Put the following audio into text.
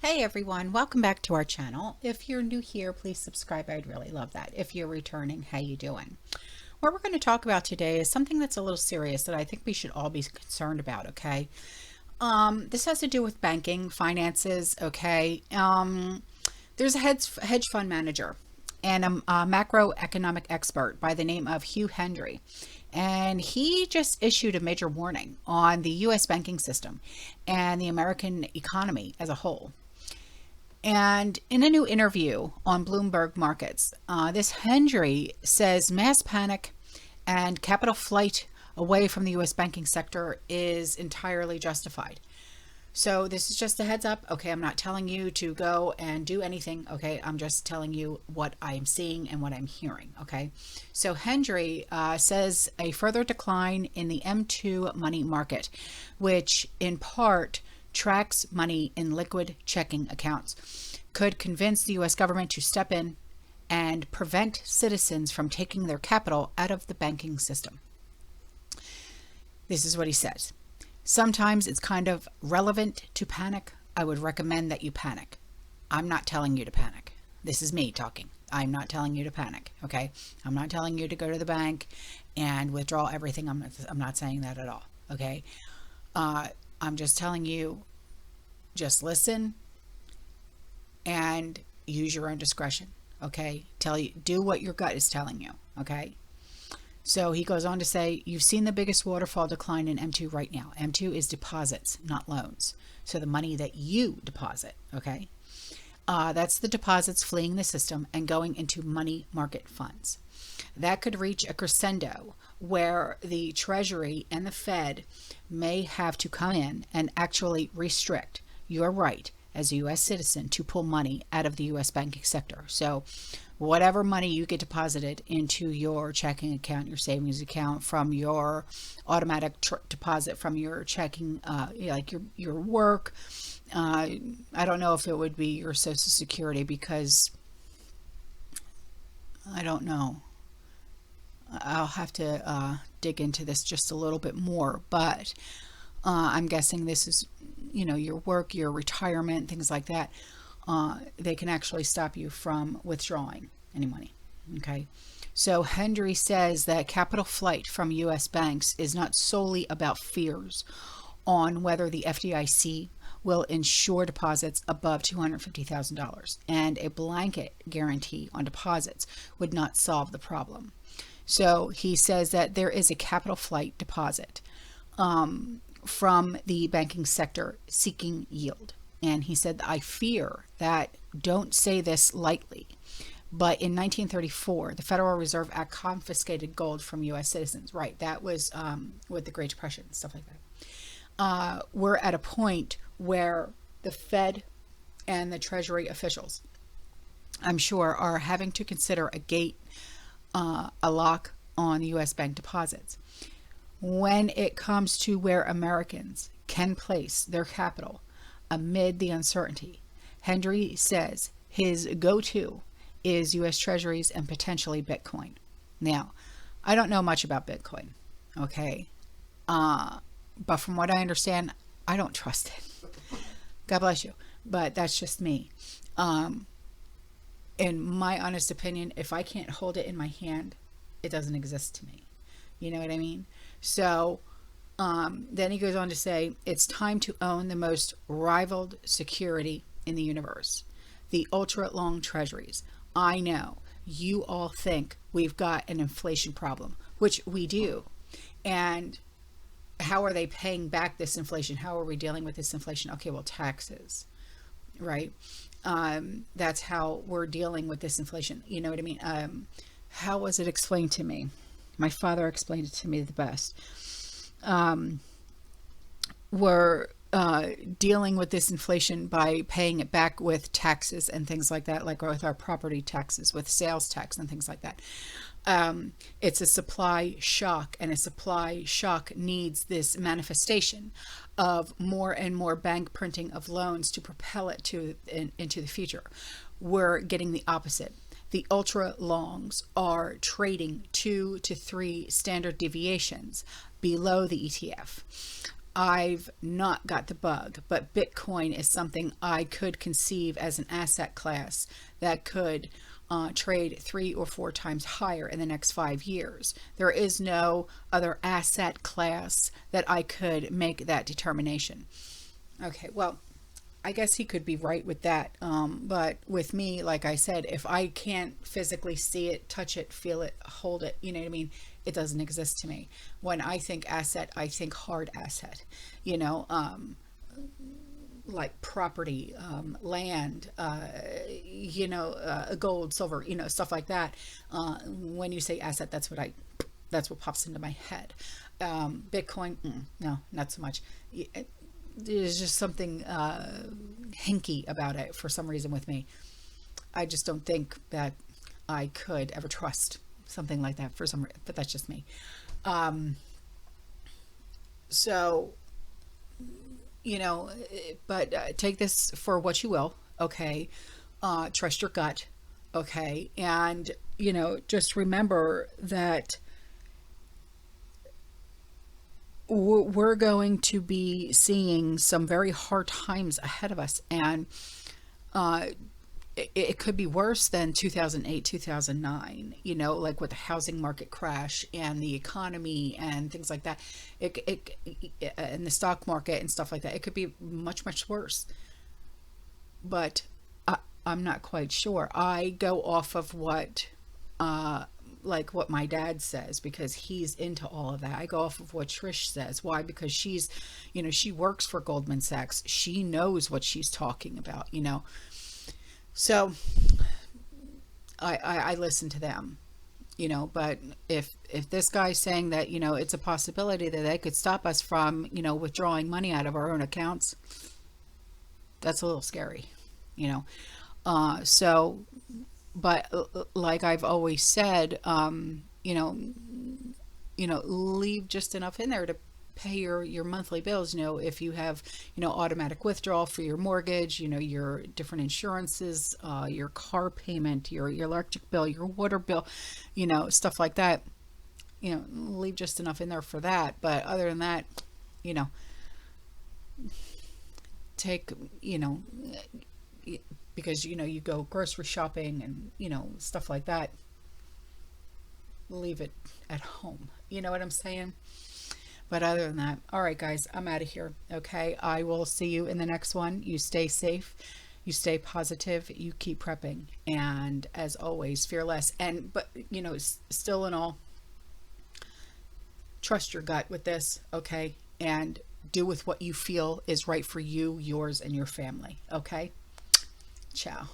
Hey everyone, welcome back to our channel. If you're new here, please subscribe. I'd really love that. If you're returning, how you doing? What we're going to talk about today is something that's a little serious that I think we should all be concerned about, okay? This has to do with banking, finances, okay? There's a hedge fund manager and a macroeconomic expert by the name of Hugh Hendry. And he just issued a major warning on the US banking system and the American economy as a whole. And in a new interview on Bloomberg Markets, this Hendry says mass panic and capital flight away from the U.S. banking sector is entirely justified. So this is just a heads up. Okay, I'm not telling you to go and do anything. Okay, I'm just telling you what I'm seeing and what I'm hearing. Okay, so Hendry says a further decline in the M2 money market, which in part tracks money in liquid checking accounts, could convince the U.S. government to step in and prevent citizens from taking their capital out of the banking system. This is what he says. Sometimes it's kind of relevant to panic. I would recommend that you panic. I'm not telling you to panic. This is me talking. I'm not telling you to panic, okay? I'm not telling you to go to the bank and withdraw everything. I'm not saying that at all, okay? I'm just telling you, just listen and use your own discretion, okay? Do what your gut is telling you, okay? So he goes on to say, you've seen the biggest waterfall decline in M2 right now. M2 is deposits, not loans. So the money that you deposit, okay? That's the deposits fleeing the system and going into money market funds. That could reach a crescendo where the Treasury and the Fed may have to come in and actually restrict your right as a U.S. citizen to pull money out of the U.S. banking sector. So whatever money you get deposited into your checking account, your savings account, from your automatic deposit from your checking, like your work, I don't know if it would be your Social Security because I don't know. I'll have to dig into this just a little bit more, but I'm guessing this is, your work, your retirement, things like that. They can actually stop you from withdrawing any money. Okay. So Hendry says that capital flight from U.S. banks is not solely about fears on whether the FDIC will insure deposits above $250,000, and a blanket guarantee on deposits would not solve the problem. So he says that there is a capital flight deposit from the banking sector seeking yield. And he said, I fear that, don't say this lightly, but in 1934, the Federal Reserve Act confiscated gold from U.S. citizens. Right, that was with the Great Depression, stuff like that. We're at a point where the Fed and the Treasury officials, I'm sure, are having to consider a gate, a lock on U.S. bank deposits when it comes to where Americans can place their capital amid the uncertainty. Hendry says his go-to is U.S. Treasuries and potentially Bitcoin. Now, I don't know much about Bitcoin, okay? But from what I understand, I don't trust it. God bless you. But that's just me. In my honest opinion, if I can't hold it in my hand, it doesn't exist to me. You know what I mean? So then he goes on to say, it's time to own the most rivaled security in the universe, the ultra long treasuries. I know you all think we've got an inflation problem, which we do. And how are they paying back this inflation? How are we dealing with this inflation? Okay, well, taxes, right? That's how we're dealing with this inflation. You know what I mean? How was it explained to me? My father explained it to me the best. We're dealing with this inflation by paying it back with taxes and things like that, like with our property taxes, with sales tax and things like that. It's a supply shock, and a supply shock needs this manifestation of more and more bank printing of loans to propel it into the future. We're getting the opposite. The ultra longs are trading 2 to 3 standard deviations below the ETF. I've not got the bug, but Bitcoin is something I could conceive as an asset class that could trade 3 or 4 times higher in the next 5 years. There is no other asset class that I could make that determination. Okay, well, I guess he could be right with that. But with me, like I said, if I can't physically see it, touch it, feel it, hold it, you know what I mean? It doesn't exist to me. When I think asset, I think hard asset, you know, like property, land, gold, silver, stuff like that. When you say asset, that's what pops into my head. Bitcoin, no, not so much. There's just something hinky about it for some reason with me. I just don't think that I could ever trust something like that for some reason, but that's just me. So, but take this for what you will, okay? Trust your gut, okay? And, just remember that we're going to be seeing some very hard times ahead of us, and it could be worse than 2008, 2009, like with the housing market crash and the economy and things like that. And the stock market and stuff like that. It could be much, much worse. But I'm not quite sure. I go off of what my dad says, because he's into all of that. I go off of what Trish says. Why? Because she's, she works for Goldman Sachs. She knows what she's talking about, So I listen to them, but if this guy's saying that, it's a possibility that they could stop us from, withdrawing money out of our own accounts, that's a little scary, so, but like I've always said, leave just enough in there to pay your monthly bills. If you have, automatic withdrawal for your mortgage, your different insurances, your car payment, your electric bill, your water bill, stuff like that, leave just enough in there for that. But other than that, take, because, you go grocery shopping and, stuff like that, leave it at home. You know what I'm saying? But other than that, all right, guys, I'm out of here. Okay. I will see you in the next one. You stay safe. You stay positive. You keep prepping. And as always, fearless. But still in all, trust your gut with this. Okay. And do with what you feel is right for you, yours, and your family. Okay. Ciao.